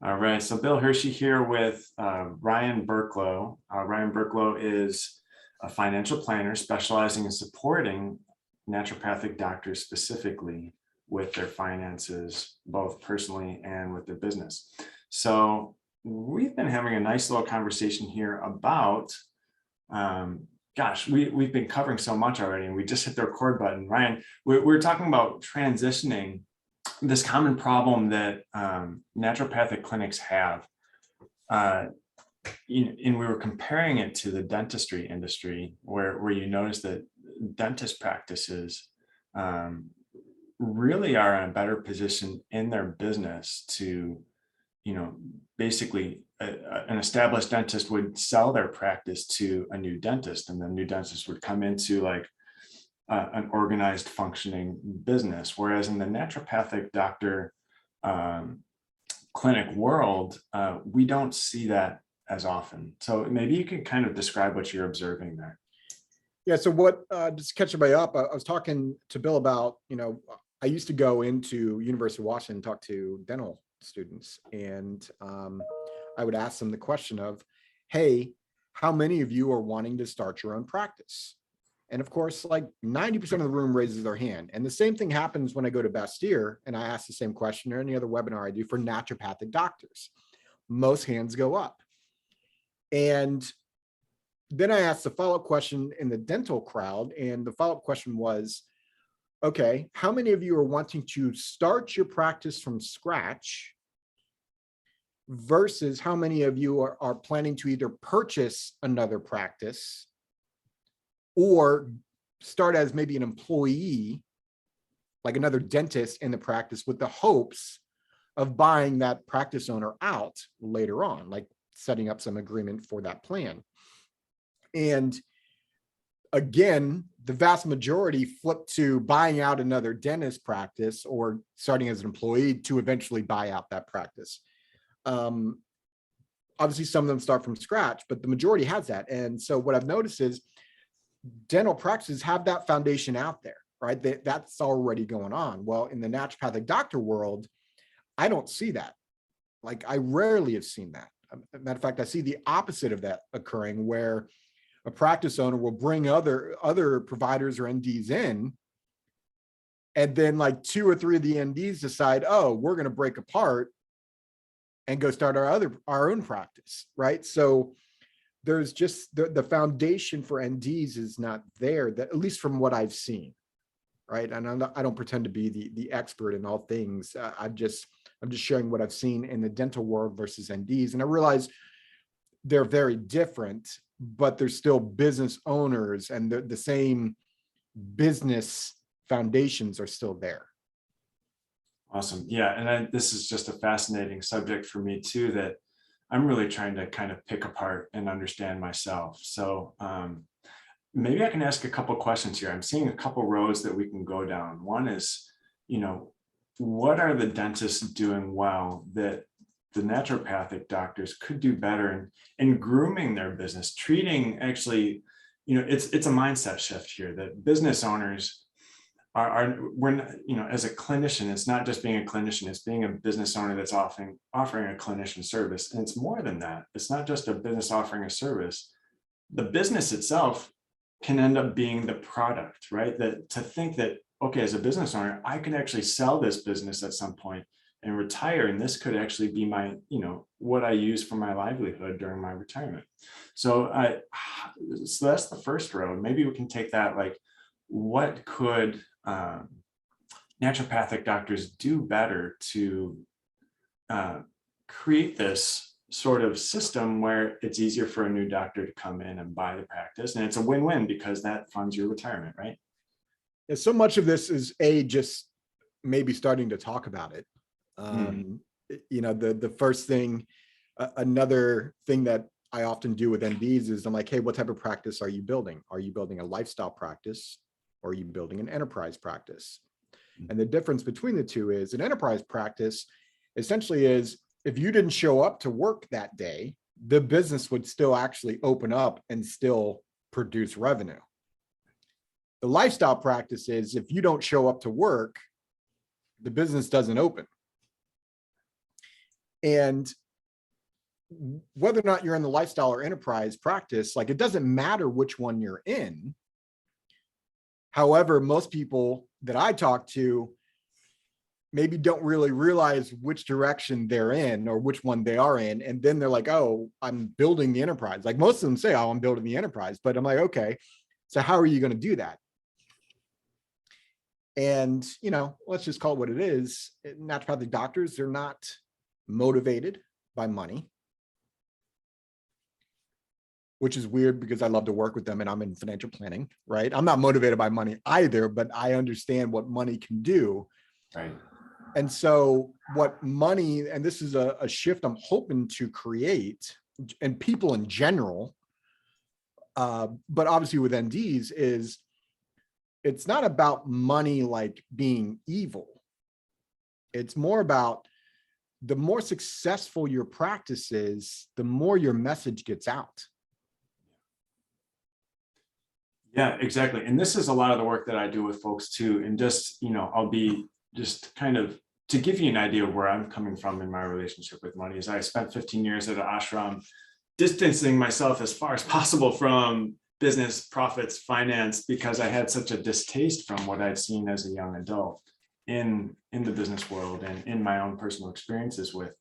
All right, so Bill Hershey here with Ryan Burklo. Ryan Burklo is a financial planner specializing in supporting naturopathic doctors specifically with their finances, both personally and with their business. So we've been having a nice little conversation here about, we've been covering so much already, and we just hit the record button. Ryan, we're talking about transitioning this common problem that naturopathic clinics have, and we were comparing it to the dentistry industry, where you notice that dentist practices really are in a better position in their business to, basically an established dentist would sell their practice to a new dentist, and the new dentist would come into like an organized functioning business. Whereas in the naturopathic doctor clinic world, we don't see that as often. So maybe you can kind of describe what you're observing there. Yeah. So what, just to catch everybody up, I was talking to Bill about, I used to go into University of Washington and talk to dental students, and I would ask them the question of, hey, how many of you are wanting to start your own practice? And of course, like 90% of the room raises their hand. And the same thing happens when I go to Bastyr and I ask the same question, or any other webinar I do for naturopathic doctors. Most hands go up. And then I asked the follow-up question in the dental crowd, and the follow-up question was, okay, how many of you are wanting to start your practice from scratch versus how many of you are planning to either purchase another practice or start as maybe an employee, like another dentist in the practice, with the hopes of buying that practice owner out later on, like setting up some agreement for that plan. And again, the vast majority flip to buying out another dentist practice or starting as an employee to eventually buy out that practice. Obviously, some of them start from scratch, but the majority has that. And so what I've noticed is dental practices have that foundation out there, right? That's already going on. Well, in the naturopathic doctor world, I don't see that. Like, I rarely have seen that. Matter of fact, I see the opposite of that occurring, where a practice owner will bring other providers or NDs in, and then like 2 or 3 of the NDs decide, oh, we're going to break apart and go start our own practice, right? So there's just the foundation for NDs is not there, that at least from what I've seen, right? And I don't pretend to be the expert in all things. I'm just sharing what I've seen in the dental world versus NDs, and I realize they're very different, but they're still business owners, and the same business foundations are still there. Awesome. Yeah, and this is just a fascinating subject for me too, that I'm really trying to kind of pick apart and understand myself. So maybe I can ask a couple questions here. I'm seeing a couple roads that we can go down. One is, what are the dentists doing well that the naturopathic doctors could do better in grooming their business, treating actually, it's a mindset shift here that business owners as a clinician, it's not just being a clinician, it's being a business owner that's offering a clinician service. And it's more than that. It's not just a business offering a service. The business itself can end up being the product, right? That to think that, okay, as a business owner, I can actually sell this business at some point and retire, and this could actually be my, what I use for my livelihood during my retirement. So that's the first road. Maybe we can take that, like, what could naturopathic doctors do better to create this sort of system where it's easier for a new doctor to come in and buy the practice, and it's a win-win because that funds your retirement, right? Yeah, so much of this is just maybe starting to talk about it. The first thing, another thing that I often do with NDs is I'm like, hey, what type of practice are you building? Are you building a lifestyle practice, or are you building an enterprise practice? And the difference between the two is an enterprise practice essentially is, if you didn't show up to work that day, the business would still actually open up and still produce revenue. The lifestyle practice is, if you don't show up to work, the business doesn't open. And whether or not you're in the lifestyle or enterprise practice, like it doesn't matter which one you're in. However, most people that I talk to maybe don't really realize which direction they're in or which one they are in. And then they're like, oh, I'm building the enterprise. Like most of them say, oh, I'm building the enterprise. But I'm like, okay, so how are you going to do that? And, you know, let's just call it what it is. Naturopathic doctors, they're not motivated by money, which is weird because I love to work with them and I'm in financial planning, right? I'm not motivated by money either, but I understand what money can do. Right. And so what money, and this is a shift I'm hoping to create, and people in general, but obviously with NDs, is it's not about money like being evil. It's more about the more successful your practice is, the more your message gets out. Yeah, exactly. And this is a lot of the work that I do with folks too. And just, you know, I'll be just kind of to give you an idea of where I'm coming from in my relationship with money is I spent 15 years at an ashram, distancing myself as far as possible from business, profits, finance, because I had such a distaste from what I'd seen as a young adult in the business world and in my own personal experiences with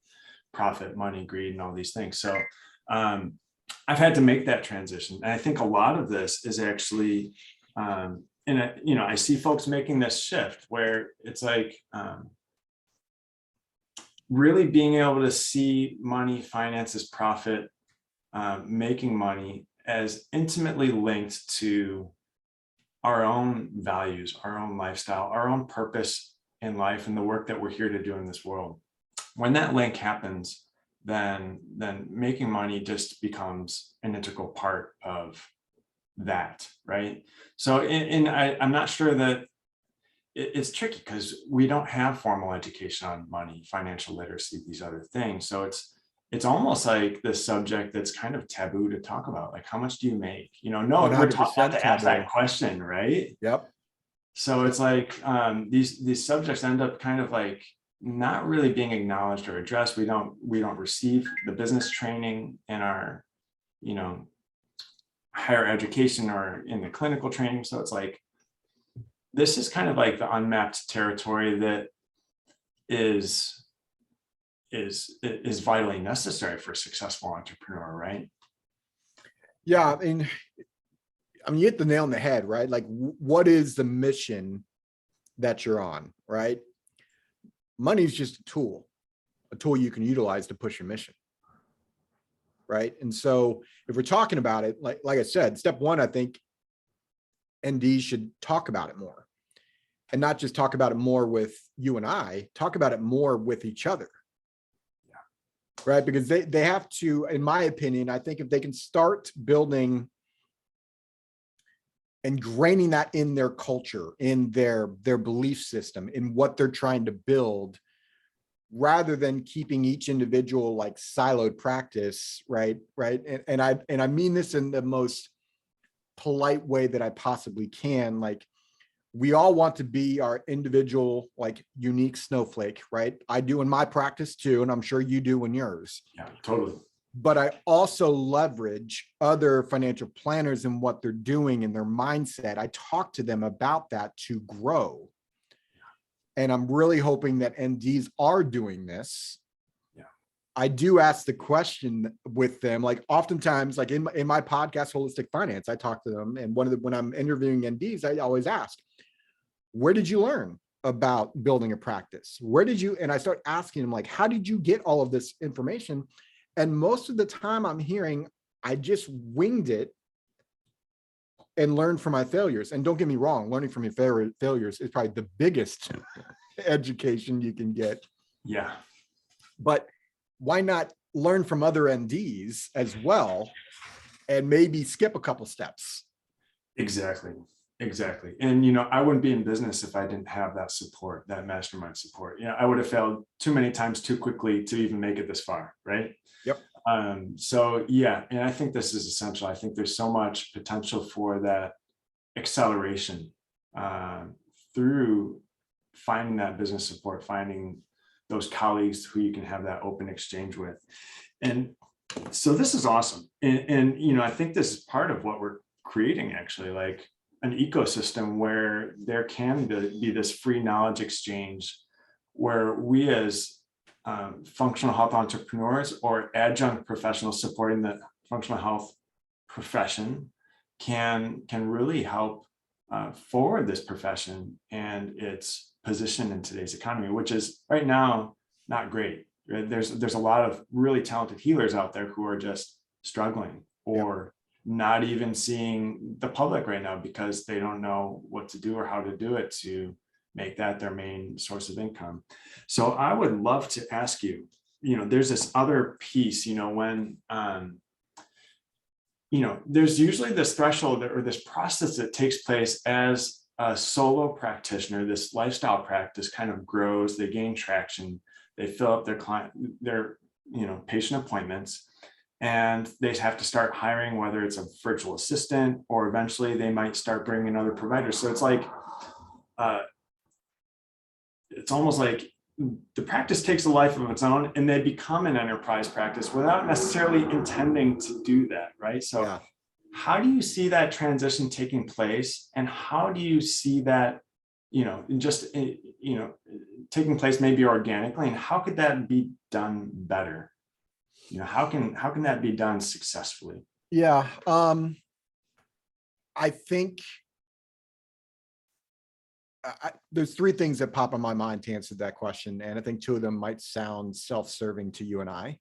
profit, money, greed, and all these things. So I've had to make that transition. And I think a lot of this is actually, you know, I see folks making this shift where it's like really being able to see money, finances, profit, making money as intimately linked to our own values, our own lifestyle, our own purpose in life, and the work that we're here to do in this world. When that link happens, then making money just becomes an integral part of that, right? So I'm not sure that it's tricky because we don't have formal education on money, financial literacy, these other things. So it's almost like the subject that's kind of taboo to talk about. Like, how much do you make? You know, no, we're taught not to ask that question, right? Yep. So it's like these subjects end up kind of like not really being acknowledged or addressed. We don't receive the business training in our, you know, higher education or in the clinical training. So it's like, this is kind of like the unmapped territory that is vitally necessary for a successful entrepreneur, right? Yeah, I mean, you hit the nail on the head, right? Like, what is the mission that you're on, right? Money is just a tool you can utilize to push your mission, right? And so if we're talking about it, like I said, step one, I think NDs should talk about it more, and not just talk about it more with you and I, talk about it more with each other. Yeah. Right? Because they have to, in my opinion, I think if they can start building and graining that in their culture, in their belief system, in what they're trying to build, rather than keeping each individual like siloed practice, right? And I mean this in the most polite way that I possibly can. Like, we all want to be our individual, like, unique snowflake, right? I do in my practice too, and I'm sure you do in yours. Yeah, totally. But I also leverage other financial planners and what they're doing in their mindset. I talk to them about that to grow. And I'm really hoping that NDs are doing this. Yeah. I do ask the question with them, like oftentimes, like in my podcast, Holistic Finance, I talk to them. And when I'm interviewing NDs, I always ask, where did you learn about building a practice? Where did you, and I start asking them, like, how did you get all of this information? And most of the time I'm hearing, I just winged it and learned from my failures. And don't get me wrong, learning from your failures is probably the biggest education you can get. Yeah. But why not learn from other NDs as well and maybe skip a couple steps? Exactly. And, you know, I wouldn't be in business if I didn't have that support, that mastermind support. You know, I would have failed too many times too quickly to even make it this far, right? Yep. So yeah, and I think this is essential. I think there's so much potential for that acceleration through finding that business support, finding those colleagues who you can have that open exchange with. And so this is awesome. And you know, I think this is part of what we're creating, actually, like an ecosystem where there can be this free knowledge exchange, where we as functional health entrepreneurs or adjunct professionals supporting the functional health profession can really help forward this profession and its position in today's economy, which is right now not great. Right? There's a lot of really talented healers out there who are just struggling, or not even seeing the public right now because they don't know what to do or how to do it to make that their main source of income. So I would love to ask you, you know, there's this other piece, you know, when you know, there's usually this threshold or this process that takes place as a solo practitioner. This lifestyle practice kind of grows, they gain traction, they fill up their you know, patient appointments, and they have to start hiring, whether it's a virtual assistant or eventually they might start bringing in other providers. So it's like, it's almost like the practice takes a life of its own and they become an enterprise practice without necessarily intending to do that, right? So how do you see that transition taking place, and how do you see that, you know, just, you know, taking place maybe organically, and how could that be done better? You know, how can that be done successfully? Yeah. I think there's three things that pop in my mind to answer that question. And I think two of them might sound self-serving to you and I.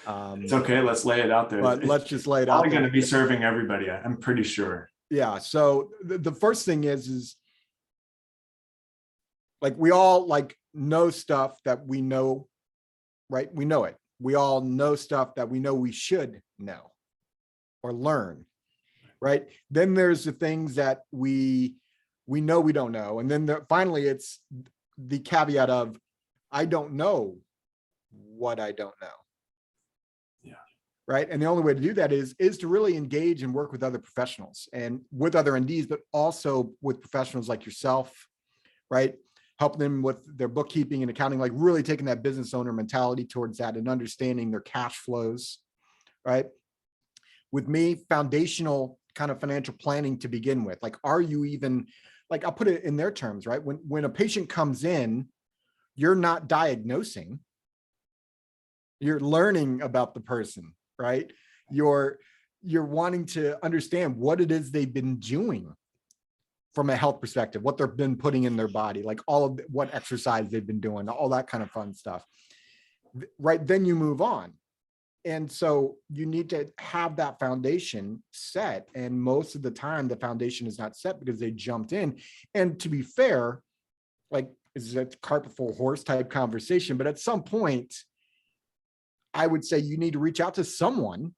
It's okay. Let's lay it out there. But let's just lay it out. Probably going to be serving everybody, I'm pretty sure. Yeah. So the first thing is like, we all like know stuff that we know, right? We know it. We all know stuff that we know we should know or learn, right? Then there's the things that we know we don't know. And then finally, it's the caveat of, I don't know what I don't know. Yeah. Right. And the only way to do that is to really engage and work with other professionals and with other NDs, but also with professionals like yourself, right? Helping them with their bookkeeping and accounting, like really taking that business owner mentality towards that and understanding their cash flows, right? With me, foundational kind of financial planning to begin with. Like, are you even, like, I'll put it in their terms, right? When a patient comes in, you're not diagnosing, you're learning about the person, right? You're wanting to understand what it is they've been doing from a health perspective, what they've been putting in their body, like all of what exercise they've been doing, all that kind of fun stuff, right? Then you move on. And so you need to have that foundation set. And most of the time, the foundation is not set because they jumped in. And to be fair, like, is a cart before horse type conversation, but at some point, I would say you need to reach out to someone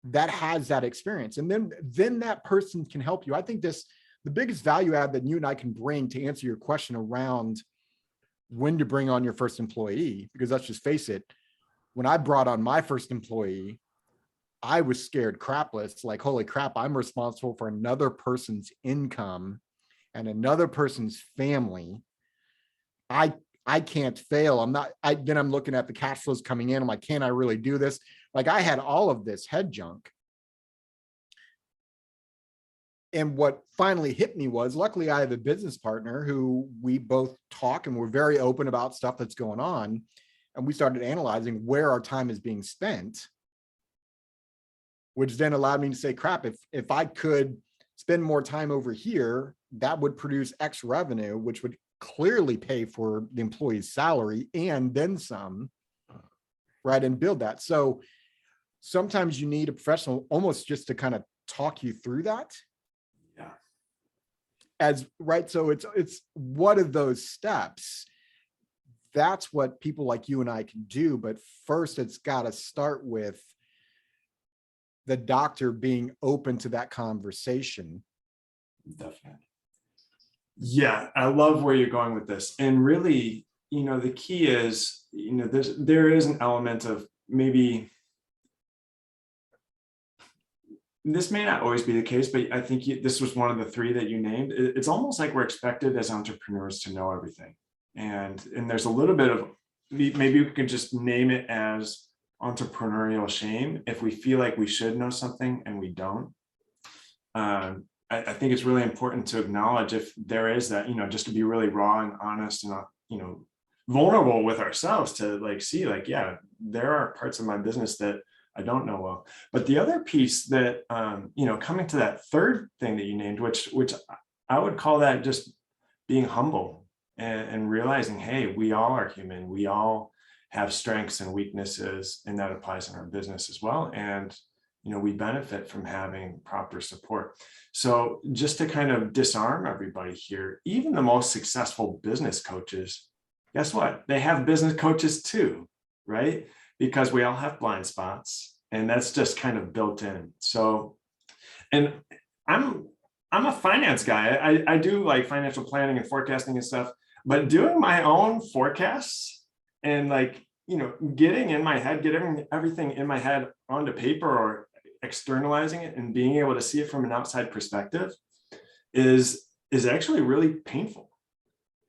that has that experience. And then that person can help you. I think the biggest value add that you and I can bring to answer your question around when to bring on your first employee, because let's just face it, when I brought on my first employee, I was scared crapless, like, holy crap, I'm responsible for another person's income and another person's family. I can't fail. Then I'm looking at the cash flows coming in. I'm like, can I really do this? Like, I had all of this head junk. And what finally hit me was, luckily I have a business partner who we both talk and we're very open about stuff that's going on. And we started analyzing where our time is being spent, which then allowed me to say, crap, if I could spend more time over here, that would produce X revenue, which would clearly pay for the employee's salary and then some, right? And build that. So sometimes you need a professional almost just to kind of talk you through that. Yeah. Right. So it's what are those steps? That's what people like you and I can do. But first, it's got to start with the doctor being open to that conversation. Definitely. Yeah, I love where you're going with this. And really, you know, the key is, you know, there is an element of maybe, this may not always be the case, but I think this was one of the three that you named. It's almost like we're expected as entrepreneurs to know everything. And there's a little bit of, maybe we could just name it as entrepreneurial shame if we feel like we should know something and we don't. I think it's really important to acknowledge if there is that, just to be really raw and honest and, vulnerable with ourselves to like see like, yeah, there are parts of my business that I don't know well. But the other piece that, coming to that third thing that you named, which I would call that just being humble and realizing, hey, we all are human. We all have strengths and weaknesses, and that applies in our business as well. And, we benefit from having proper support. So just to kind of disarm everybody here, even the most successful business coaches, guess what? They have business coaches too, right? Because we all have blind spots, and that's just kind of built in. So, and I'm a finance guy. I do like financial planning and forecasting and stuff, but doing my own forecasts and like, getting in my head, getting everything in my head onto paper or externalizing it and being able to see it from an outside perspective is actually really painful.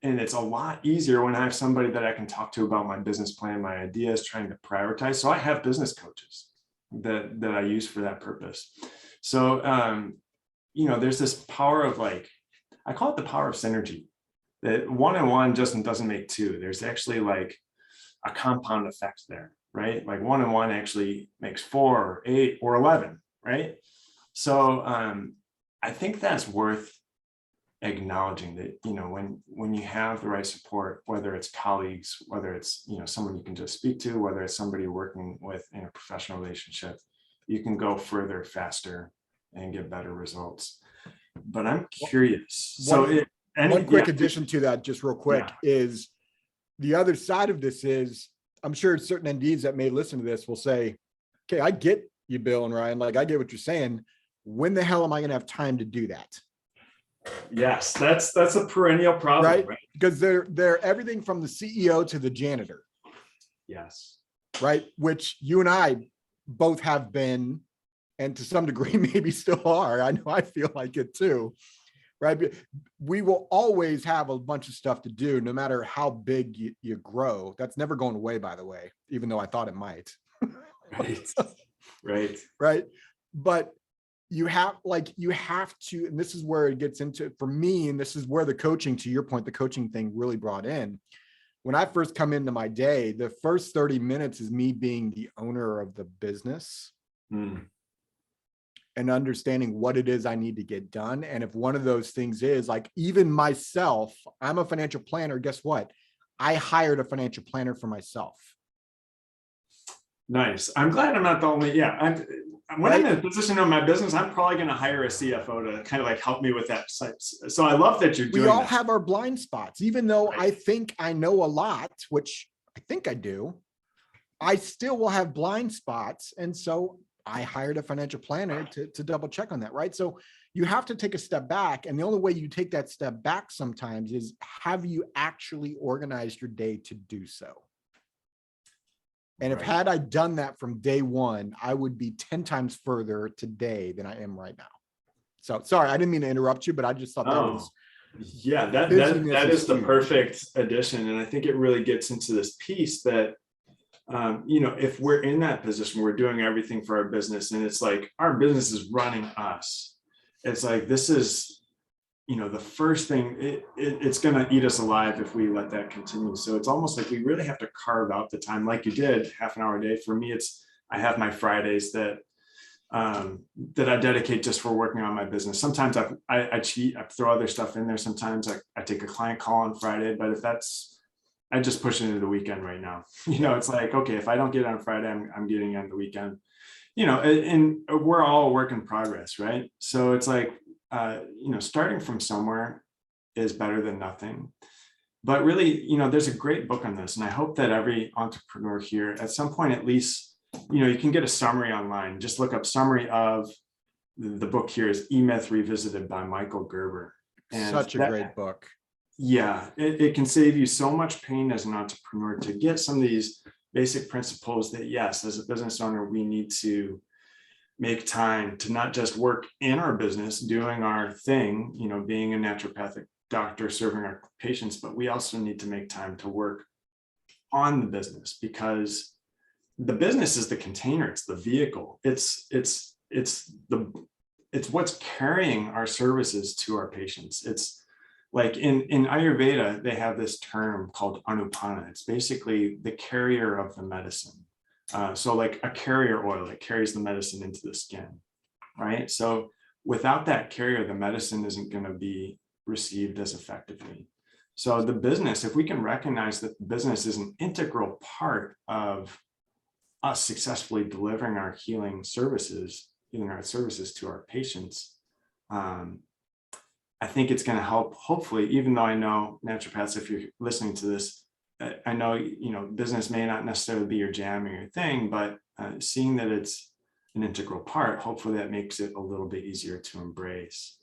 And it's a lot easier when I have somebody that I can talk to about my business plan, my ideas, trying to prioritize. So I have business coaches that I use for that purpose. So, there's this power of like, I call it the power of synergy, that one and one just doesn't make two. There's actually like a compound effect there, right? Like one and one actually makes 4 or 8 or 11, right? So I think that's worth acknowledging, that, when you have the right support, whether it's colleagues, whether it's, someone you can just speak to, whether it's somebody working with in a professional relationship, you can go further, faster, and get better results. But I'm curious. One quick addition to that, just real quick, is the other side of this is, I'm sure certain NDs that may listen to this will say, okay, I get you, Bill and Ryan, like I get what you're saying. When the hell am I going to have time to do that? Yes, that's a perennial problem, right? Because they're everything from the CEO to the janitor. Yes. Right. Which you and I both have been, and to some degree maybe still are. I know I feel like it too. Right. We will always have a bunch of stuff to do, no matter how big you grow. That's never going away, by the way, even though I thought it might. Right. Right. But you have to, and this is where it gets into, for me, and this is where the coaching, to your point, the coaching thing really brought in. When I first come into my day, the first 30 minutes is me being the owner of the business and understanding what it is I need to get done. And if one of those things is like, even myself, I'm a financial planner. Guess what? I hired a financial planner for myself. Nice. I'm glad I'm not the only, when I'm in a position of my business, I'm probably going to hire a CFO to kind of like help me with that. So I love that you're doing. We all have our blind spots, even though I think I know a lot, which I think I do. I still will have blind spots. And so I hired a financial planner to double check on that. Right. So you have to take a step back. And the only way you take that step back sometimes is, have you actually organized your day to do so? And if had I done that from day one, I would be 10 times further today than I am right now. So sorry, I didn't mean to interrupt you, but I just thought that was. Yeah, that is the perfect addition. And I think it really gets into this piece that, if we're in that position, we're doing everything for our business, and it's like our business is running us. It's like, this is, the first thing, it's going to eat us alive if we let that continue. So it's almost like we really have to carve out the time, like you did, half an hour a day. For me, I have my Fridays that I dedicate just for working on my business. Sometimes I cheat, I throw other stuff in there. Sometimes I take a client call on Friday, but I just push it into the weekend right now. It's like, okay, if I don't get it on Friday, I'm getting it on the weekend. And we're all a work in progress, right? So it's like, starting from somewhere is better than nothing. But really, there's a great book on this. And I hope that every entrepreneur here, at some point, at least, you can get a summary online. Just look up summary of the book here is E-Myth Revisited by Michael Gerber. And such a great book. Yeah, it can save you so much pain as an entrepreneur to get some of these basic principles that, yes, as a business owner, we need to make time to not just work in our business, doing our thing, being a naturopathic doctor serving our patients, but we also need to make time to work on the business, because the business is the container, it's the vehicle, it's what's carrying our services to our patients. It's like in Ayurveda, they have this term called anupana. It's basically the carrier of the medicine. So like a carrier oil, it carries the medicine into the skin, right? So without that carrier, the medicine isn't going to be received as effectively. So the business, if we can recognize that the business is an integral part of us successfully delivering our healing services, to our patients, I think it's going to help, hopefully, even though I know naturopaths, if you're listening to this, I know, business may not necessarily be your jam or your thing, but seeing that it's an integral part, hopefully that makes it a little bit easier to embrace.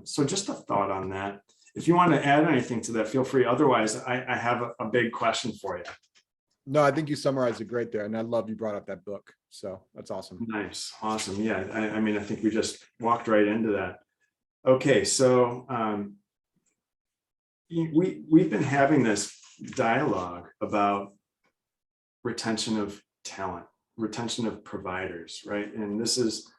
So just a thought on that. If you want to add anything to that, feel free. Otherwise, I have a big question for you. No, I think you summarized it great there. And I love you brought up that book. So that's awesome. Nice. Awesome. Yeah. I mean, I think we just walked right into that. Okay. So we've been having this dialogue about retention of talent, retention of providers, right? And this is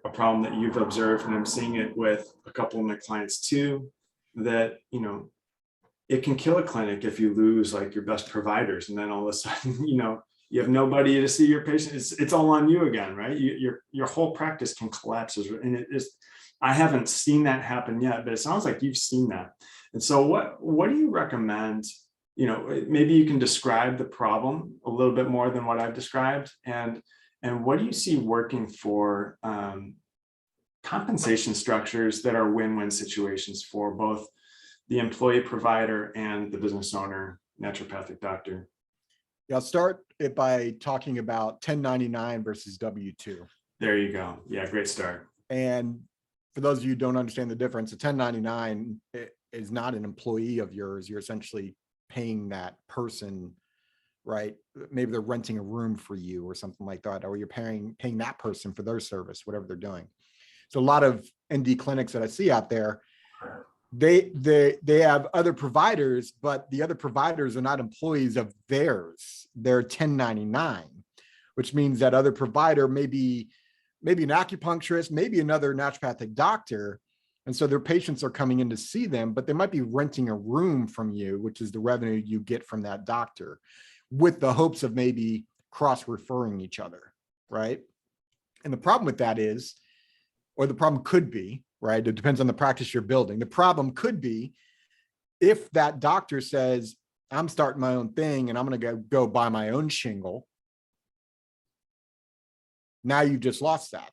a problem that you've observed, and I'm seeing it with a couple of my clients too, that, it can kill a clinic if you lose like your best providers, and then all of a sudden, you have nobody to see your patient. It's all on you again, right? Your whole practice can collapse. And it is, I haven't seen that happen yet, but it sounds like you've seen that. And so what do you recommend? Maybe you can describe the problem a little bit more than what I've described, and what do you see working for compensation structures that are win-win situations for both the employee provider and the business owner, naturopathic doctor? Yeah, I'll start it by talking about 1099 versus W-2. There you go. Yeah, great start. And for those of you who don't understand the difference, a 1099 is not an employee of yours. You're essentially paying that person, right? Maybe they're renting a room for you or something like that, or you're paying that person for their service, whatever they're doing. So a lot of ND clinics that I see out there, they have other providers, but the other providers are not employees of theirs. They're 1099, which means that other provider may be maybe an acupuncturist, maybe another naturopathic doctor. And so their patients are coming in to see them, but they might be renting a room from you, which is the revenue you get from that doctor, with the hopes of maybe cross-referring each other, right? And the problem with that is, or the problem could be, right? It depends on the practice you're building. The problem could be if that doctor says, I'm starting my own thing and I'm going to go buy my own shingle. Now you've just lost that.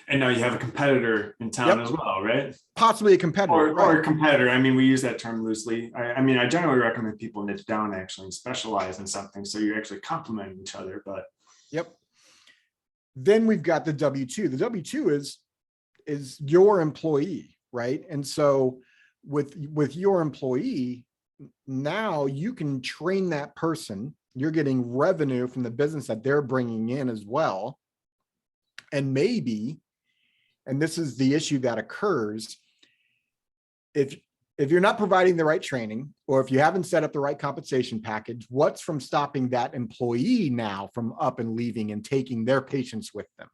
And now you have a competitor in town as well, right? Possibly a competitor. Or a competitor. I mean, we use that term loosely. I mean, I generally recommend people niche down actually and specialize in something, so you're actually complementing each other. But yep. Then we've got the W-2. The W-2 is your employee, right? And so with your employee, now you can train that person. You're getting revenue from the business that they're bringing in as well. And maybe, and this is the issue that occurs, if you're not providing the right training, or if you haven't set up the right compensation package, what's from stopping that employee now from up and leaving and taking their patients with them?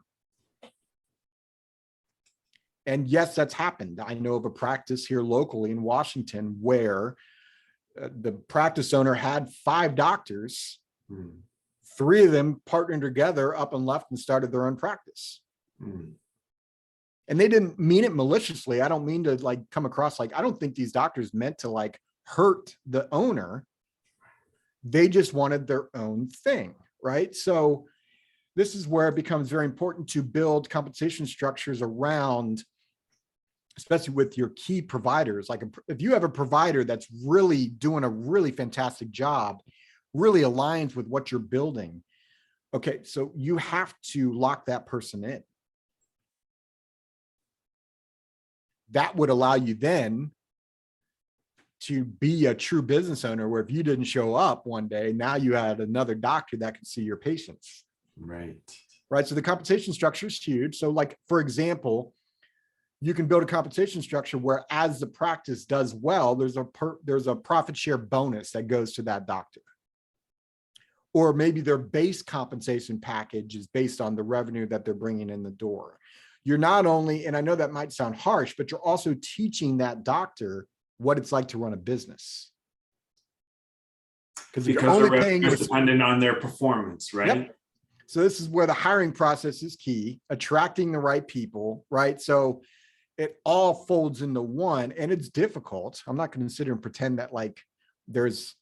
And yes, that's happened. I know of a practice here locally in Washington where the practice owner had 5 doctors, 3 of them partnered together, up and left and started their own practice. And they didn't mean it maliciously. I don't mean to like come across like, I don't think these doctors meant to like hurt the owner. They just wanted their own thing, right? So this is where it becomes very important to build compensation structures around, especially with your key providers. Like if you have a provider that's really doing a really fantastic job, really aligns with what you're building. Okay, so you have to lock that person in. That would allow you then to be a true business owner, where if you didn't show up one day, now you had another doctor that could see your patients. Right. Right. So the compensation structure is huge. So like, for example, you can build a compensation structure where as the practice does well, there's a profit share bonus that goes to that doctor. Or maybe their base compensation package is based on the revenue that they're bringing in the door. You're not only, and I know that might sound harsh, but you're also teaching that doctor what it's like to run a business. Because the revenue is dependent on their performance, right? Yep. So this is where the hiring process is key, attracting the right people, right? So it all folds into one, and it's difficult. I'm not going to sit here and pretend that like it's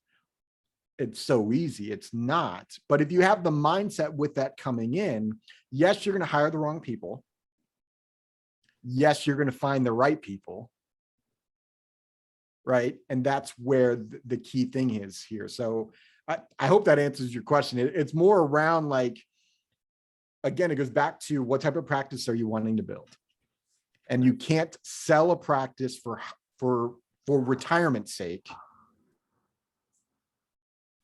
so easy. It's not. But if you have the mindset with that coming in, yes, you're going to hire the wrong people. Yes, you're going to find the right people. Right. And that's where the key thing is here. So I hope that answers your question. It's more around like, again, it goes back to what type of practice are you wanting to build? And you can't sell a practice for retirement's sake.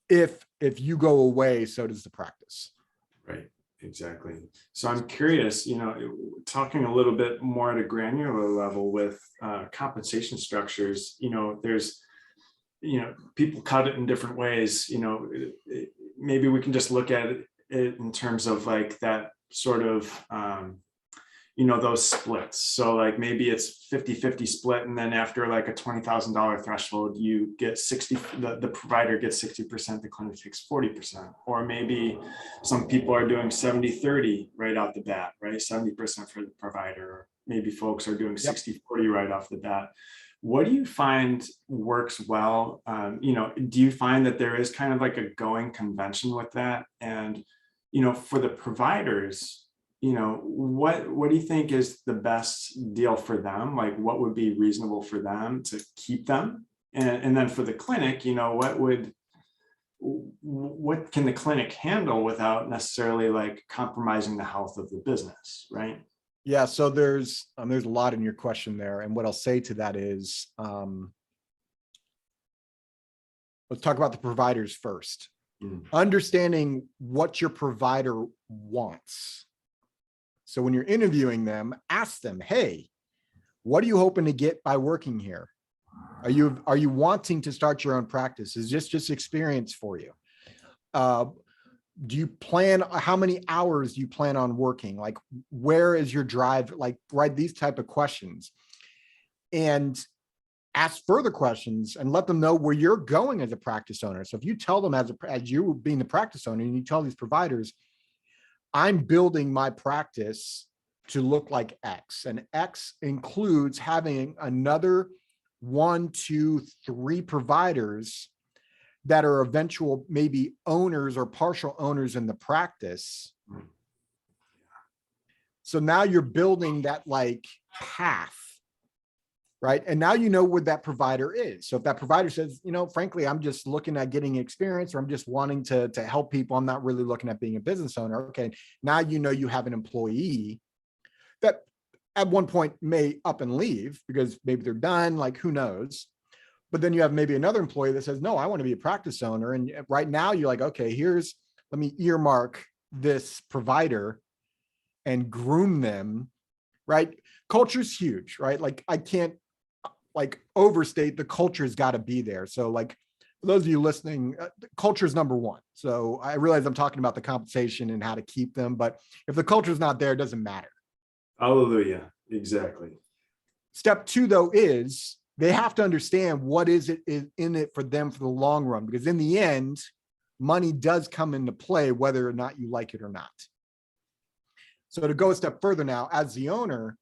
If you go away, so does the practice. Right, exactly. So I'm curious, talking a little bit more at a granular level with compensation structures, there's, people cut it in different ways, maybe we can just look at it in terms of like that sort of, those splits. So like maybe it's 50-50 split. And then after like a $20,000 threshold, you get 60, the provider gets 60%, the clinic takes 40%. Or maybe some people are doing 70-30 right out the bat, right? 70% for the provider. Or maybe folks are doing 60-40 right off the bat. What do you find works well? Do you find that there is kind of like a going convention with that? And, for the providers, what do you think is the best deal for them? Like what would be reasonable for them to keep them? And then for the clinic, what can the clinic handle without necessarily like compromising the health of the business, right? Yeah, so there's a lot in your question there. And what I'll say to that is, let's talk about the providers first. Understanding what your provider wants. So when you're interviewing them, ask them, hey, what are you hoping to get by working here? Are you wanting to start your own practice? Is this just experience for you? Do you plan, how many hours do you plan on working? Like, where is your drive? Like, write these type of questions and ask further questions and let them know where you're going as a practice owner. So if you tell them as you being the practice owner and you tell these providers, I'm building my practice to look like X, and X includes having another 1, 2, 3 providers that are eventual maybe owners or partial owners in the practice. So now you're building that like path, right? And now you know where that provider is. So if that provider says, frankly, I'm just looking at getting experience, or I'm just wanting to help people, I'm not really looking at being a business owner. Okay, now you have an employee that at one point may up and leave because maybe they're done, like who knows. But then you have maybe another employee that says, no, I want to be a practice owner. And right now you're like, okay, let me earmark this provider and groom them, right? Culture's huge, right? Like I can't like overstate the culture's got to be there. So like for those of you listening, culture is number one. So I realize I'm talking about the compensation and how to keep them, but if the culture is not there, it doesn't matter. Hallelujah. Exactly. Step 2 though is they have to understand what is in it for them for the long run, because in the end, money does come into play, whether or not you like it or not. So to go a step further now, as the owner,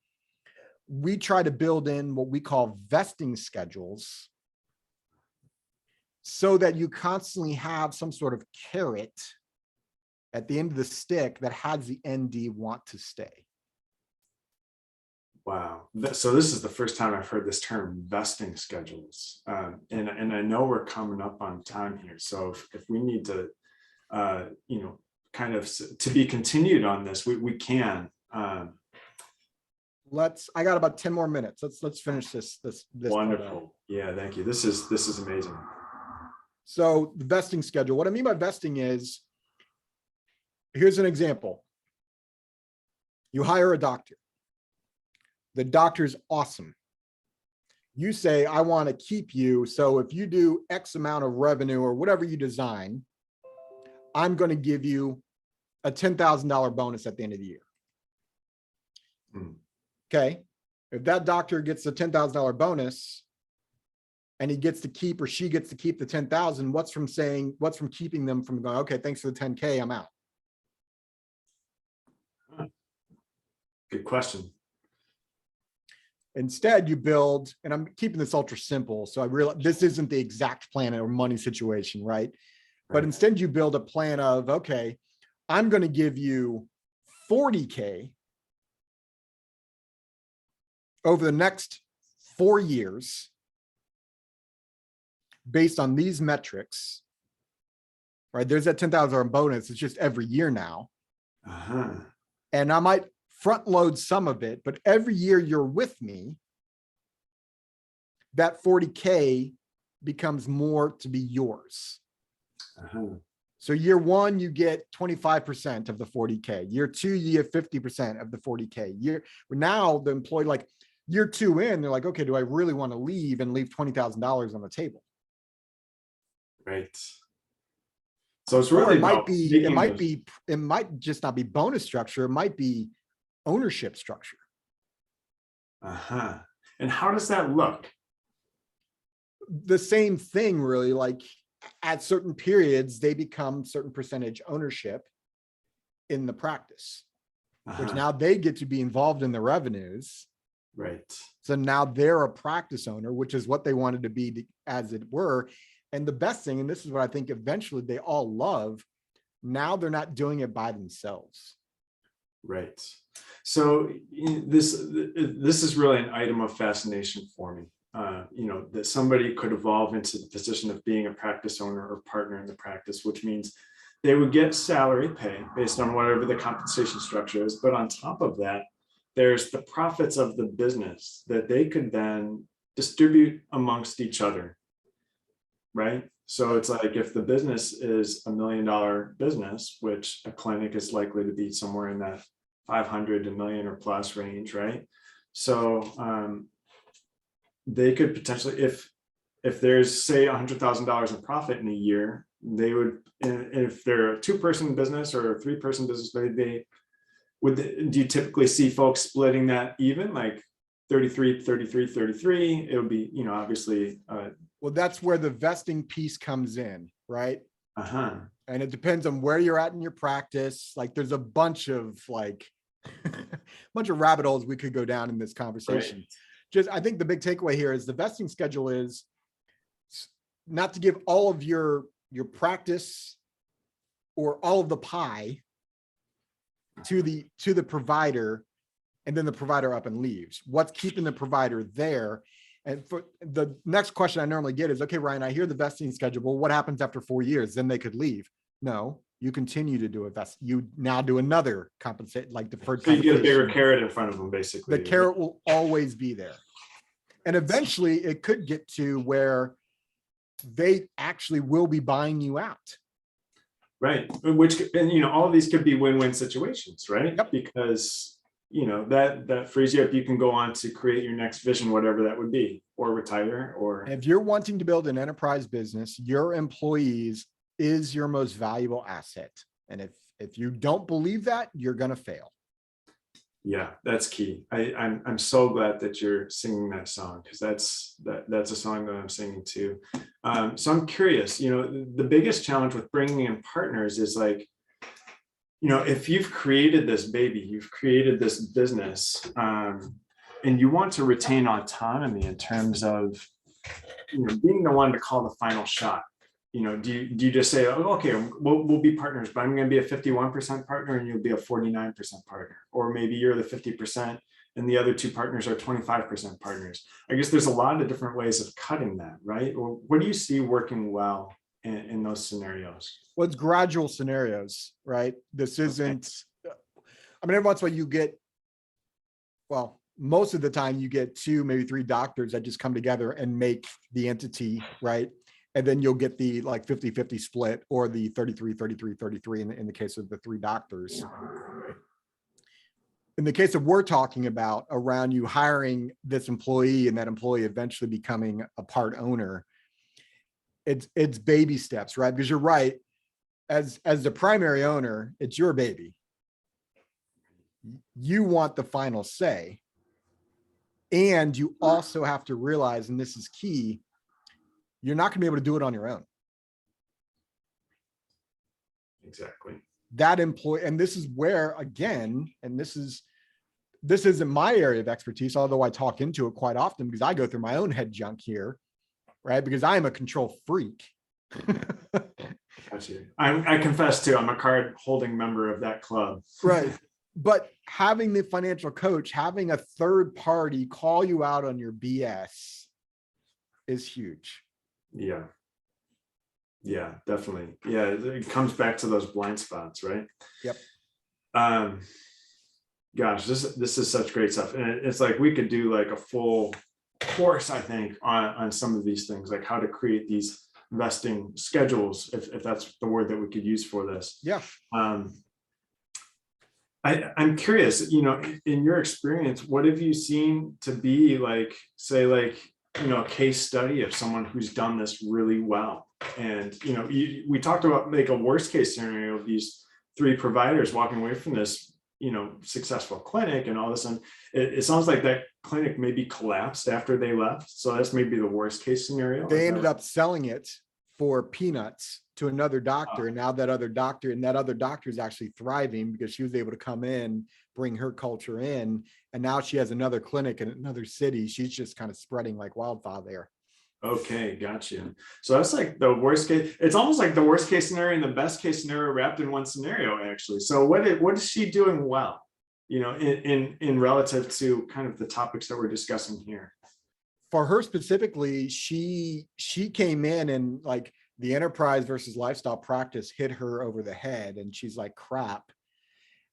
we try to build in what we call vesting schedules so that you constantly have some sort of carrot at the end of the stick that has the ND want to stay. Wow. So this is the first time I've heard this term, vesting schedules. And I know we're coming up on time here. So if we need to, kind of to be continued on this, we can. I got about 10 more minutes. Let's finish this. Wonderful. Yeah, thank you. This is amazing. So the vesting schedule, what I mean by vesting is, here's an example. You hire a doctor. The doctor's awesome. You say, I want to keep you. So if you do X amount of revenue or whatever you design, I'm going to give you a $10,000 bonus at the end of the year. Okay. If that doctor gets a $10,000 bonus and he gets to keep, or she gets to keep the 10,000, what's from keeping them from going, okay, thanks for the 10K, I'm out. Good question. Instead, you build, and I'm keeping this ultra simple, so I realize this isn't the exact plan or money situation, right? But instead you build a plan of, okay, I'm going to give you 40K over the next 4 years based on these metrics, right? There's that $10,000 bonus. It's just every year now. And I might front load some of it, but every year you're with me, that 40K becomes more to be yours. So year one, you get 25% of the 40K. Year two, you get 50% of the 40K. Now the employee, like year two in, they're like, okay, do I really want to leave and leave $20,000 on the table? Right. So it's really, it might just not be bonus structure. It might be ownership structure. And how does that look? The same thing, really. Like at certain periods, they become certain percentage ownership in the practice, which now they get to be involved in the revenues. Right. So now they're a practice owner, which is what they wanted to be, as it were. And the best thing, and this is what I think eventually they all love, now they're not doing it by themselves. Right. So this is really an item of fascination for me. That somebody could evolve into the position of being a practice owner or partner in the practice, which means they would get salary pay based on whatever the compensation structure is. But on top of that, there's the profits of the business that they could then distribute amongst each other. Right. So it's like if the business is $1 million business, which a clinic is likely to be somewhere in that 500 to million or plus range. Right. So they could potentially, if there's say $100,000 in profit in a year, they would, if they're a 2-person business or a 3-person business, do you typically see folks splitting that even, like 33, 33, 33? It would be, obviously. Well, that's where the vesting piece comes in, right? And it depends on where you're at in your practice. Like there's a bunch of rabbit holes we could go down in this conversation. Right. Just, I think the big takeaway here is the vesting schedule is not to give all of your practice or all of the pie to the provider, and then the provider up and leaves. What's keeping the provider there? And for the next question I normally get is, okay, Ryan, I hear the vesting schedule. Well, what happens after 4 years? Then they could leave. No, you continue to do a vest. You now do another compensate, like deferred so you compensation. get a bigger carrot in front of them, basically. The carrot will always be there. And eventually it could get to where they actually will be buying you out. Right. Which, and all of these could be win-win situations, right? Yep. Because that frees you up. You can go on to create your next vision, whatever that would be, or retire, or. If you're wanting to build an enterprise business, your employees is your most valuable asset. And if you don't believe that, you're going to fail. Yeah, that's key. I'm so glad that you're singing that song, because that's a song that I'm singing too. So I'm curious, the biggest challenge with bringing in partners is like, if you've created this baby, you've created this business, and you want to retain autonomy in terms of, being the one to call the final shot. Do you just say, oh, okay, we'll be partners, but I'm going to be a 51% partner and you'll be a 49% partner, or maybe you're the 50% and the other 2 partners are 25% partners. I guess there's a lot of different ways of cutting that, right? Or what do you see working well in those scenarios? Well, it's gradual scenarios, right? This isn't, every once in a while you get, most of the time you get 2, maybe 3 doctors that just come together and make the entity, right? And then you'll get the 50-50 split, or the 33, 33, 33 in the case of the 3 doctors. in the case of we're talking about around you hiring this employee and that employee eventually becoming a part owner, it's baby steps, right? Because you're right. As the primary owner, it's your baby. You want the final say. And you also have to realize, and this is key, you're not going to be able to do it on your own. Exactly. That employee, and this is where, again, and this isn't my area of expertise, although I talk into it quite often because I go through my own head junk here, right? Because I'm a control freak. I confess too, I'm a card holding member of that club. Right. But having the financial coach, having a third party call you out on your BS is huge. Yeah. Yeah, definitely. Yeah, it comes back to those blind spots, right? Yep. Gosh, this is such great stuff. And it's like we could do like a full course, I think, on some of these things, like how to create these investing schedules, if that's the word that we could use for this. Yeah. I'm curious, you know, in your experience, what have you seen to be like, say, like, you know, a case study of someone who's done this really well? And, you know, we talked about like a worst case scenario of these 3 providers walking away from this, you know, successful clinic and all this. And it sounds like that clinic maybe collapsed after they left. So that's maybe the worst case scenario. They ended up selling it for peanuts to another doctor. And now that other doctor is actually thriving because she was able to come in, bring her culture in. And now she has another clinic in another city. She's just kind of spreading like wildfire there. Okay, gotcha. So that's like the worst case. It's almost like the worst case scenario and the best case scenario wrapped in one scenario, actually. So what is she doing well, you know, in relative to kind of the topics that we're discussing here? For her specifically, she came in and like the enterprise versus lifestyle practice hit her over the head. And she's like, crap,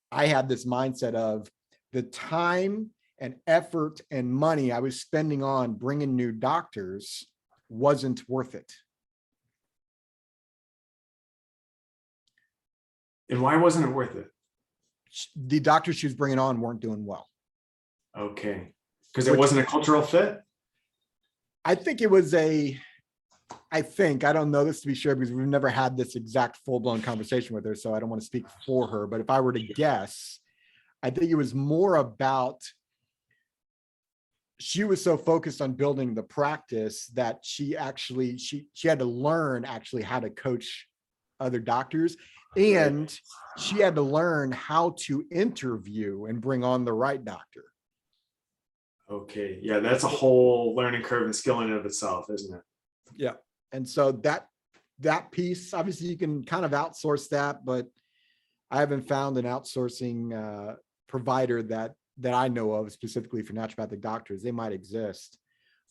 I had this mindset of the time and effort and money I was spending on bringing new doctors wasn't worth it. And why wasn't it worth it? The doctors she was bringing on weren't doing well. Okay. Because it wasn't a cultural fit? I think it was I don't know this to be sure because we've never had this exact full-blown conversation with her, so I don't want to speak for her. But if I were to guess, I think it was more about she was so focused on building the practice that she had to learn actually how to coach other doctors, and she had to learn how to interview and bring on the right doctor. Okay. Yeah, that's a whole learning curve and skill in and of itself, isn't it? Yeah. And so that piece, obviously you can kind of outsource that, but I haven't found an outsourcing provider that I know of specifically for naturopathic doctors. They might exist.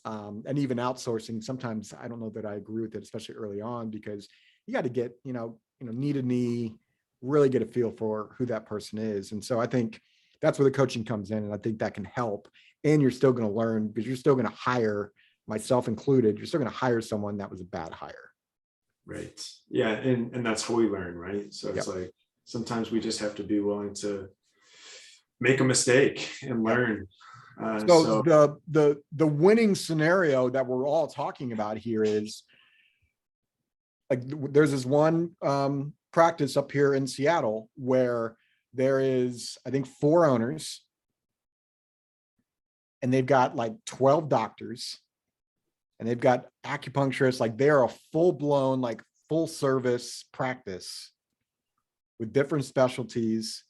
And even outsourcing, sometimes I don't know that I agree with it, especially early on, because you got to get, knee to knee, really get a feel for who that person is. And so I think that's where the coaching comes in. And I think that can help. And you're still going to learn because you're still going to hire, myself included, you're still going to hire someone that was a bad hire. Right. Yeah. And that's how we learn, right? So it's like, sometimes we just have to be willing to make a mistake and learn. So the winning scenario that we're all talking about here is like, there's this one practice up here in Seattle where there is, I think, 4 owners, and they've got like 12 doctors, and they've got acupuncturists. Like they're a full-blown, like full service practice with different specialties.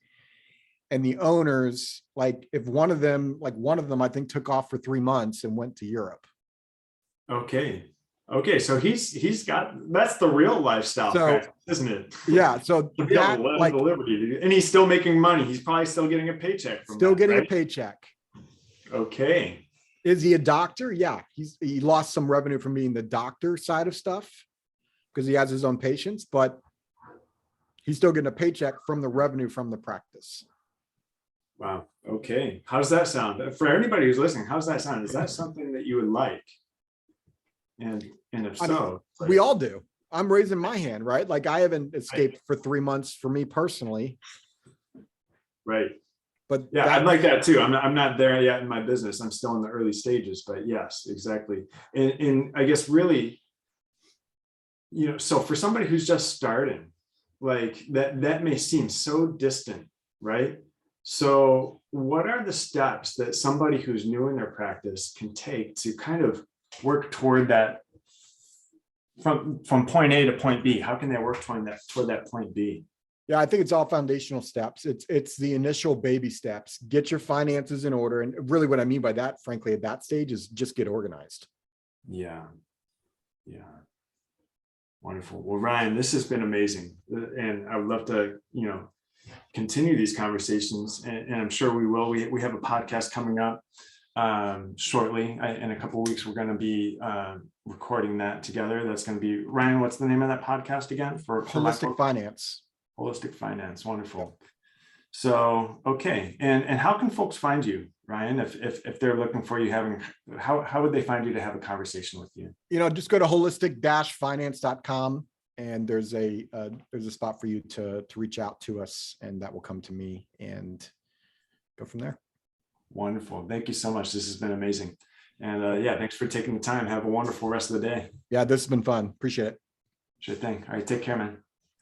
And the owners, like if one of them, I think took off for 3 months and went to Europe. Okay. So he's got, that's the real lifestyle practice, isn't it? Yeah. So that, like, the liberty, and he's still making money. He's probably still getting a paycheck from still that, getting right? a paycheck. Okay. Is he a doctor? Yeah. He lost some revenue from being the doctor side of stuff because he has his own patients, but he's still getting a paycheck from the revenue from the practice. Wow. Okay. How does that sound? For anybody who's listening, how does that sound? Is that something that you would like? And if so, we all do. I'm raising my hand, right? Like I haven't escaped for 3 months for me personally. Right. But Yeah, I'd like that too. I'm not there yet in my business. I'm still in the early stages, but yes, exactly. And I guess really, so for somebody who's just starting, like that may seem so distant, right? So what are the steps that somebody who's new in their practice can take to kind of work toward that from point A to point B? How can they work toward that point B? Yeah, I think it's all foundational steps. It's the initial baby steps. Get your finances in order. And really what I mean by that, frankly, at that stage is just get organized. Yeah. Yeah. Wonderful. Well, Ryan, this has been amazing. And I would love to, continue these conversations. And I'm sure we will. We have a podcast coming up shortly. In a couple of weeks, we're going to be recording that together. That's going to be, Ryan, what's the name of that podcast again? For Holistic Finance. Holistic Finance. Wonderful. So, okay. And how can folks find you, Ryan, if they're looking for you, how would they find you to have a conversation with you? Just go to holistic-finance.com and there's a spot for you to reach out to us, and that will come to me and go from there. Wonderful. Thank you so much. This has been amazing. And yeah, thanks for taking the time. Have a wonderful rest of the day. Yeah, this has been fun. Appreciate it. Sure thing. All right. Take care, man.